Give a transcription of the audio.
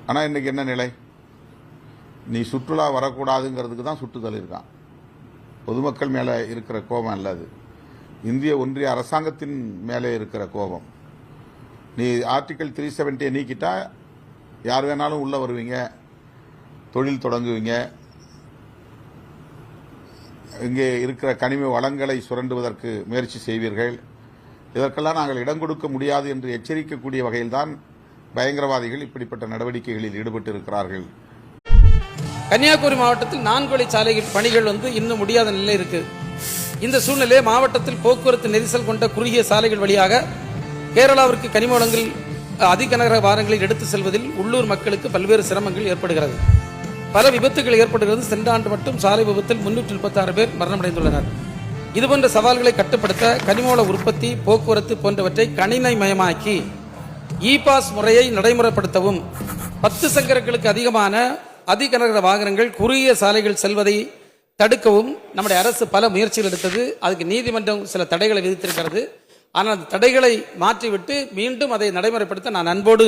ஆனால் இன்னைக்கு என்ன நிலை? நீ சுற்றுலா வரக்கூடாதுங்கிறதுக்கு தான் சுட்டுதல் இருக்கான். பொதுமக்கள் மேலே இருக்கிற கோபம் அல்ல அது, இந்திய ஒன்றிய அரசாங்கத்தின் மேலே இருக்கிற கோபம். நீ ஆர்டிகல் 370 நீக்கிட்டா யார் வேணாலும் உள்ள வருவீங்க, தொழில் தொடங்குவீங்க, இங்கே இருக்கிற கனிம வளங்களை சுரண்டுவதற்கு முயற்சி செய்வீர்கள். இதற்கெல்லாம் நாங்கள் இடம் கொடுக்க முடியாது என்று எச்சரிக்கக்கூடிய வகையில்தான் பயங்கரவாதிகள் இப்படிப்பட்ட நடவடிக்கைகளில் ஈடுபட்டு இருக்கிறார்கள். கன்னியாகுமரி மாவட்டத்தில் 4 வழிச்சாலை பணிகள் இன்னும் முடியாத நிலை இருக்கு. இந்த சூழ்நிலை மாவட்டத்தில் போக்குவரத்து நெரிசல் கொண்ட குறுகிய சாலைகள் வழியாக கேரளாவிற்கு கனிம வளங்கள் அதிக நகர வாரங்களில் எடுத்து செல்வதில் உள்ளூர் மக்களுக்கு பல்வேறு சிரமங்கள் ஏற்படுகிறது. பல விபத்துகள் ஏற்படுகிறது. சென்ற ஆண்டு மட்டும் சாலை விபத்தில் 336 பேர் மரணமடைந்துள்ளனர். இதுபோன்ற சவால்களை கட்டுப்படுத்த கனிமவள உற்பத்தி, போக்குவரத்து போன்றவற்றை கணினிமயமாக்கி இ-பாஸ் முறையை நடைமுறைப்படுத்தவும், 10 சக்கரங்களுக்கு அதிகமான அதிக நகர வாகனங்கள் குறுகிய சாலைகள் செல்வதை தடுக்கவும் நம்முடைய அரசு பல முயற்சிகள் எடுத்தது. அதுக்கு நீதிமன்றம் சில தடைகளை விதித்திருக்கிறது. ஆனால் அந்த தடைகளை மாற்றிவிட்டு மீண்டும் அதை நடைமுறைப்படுத்த நான் அன்போடு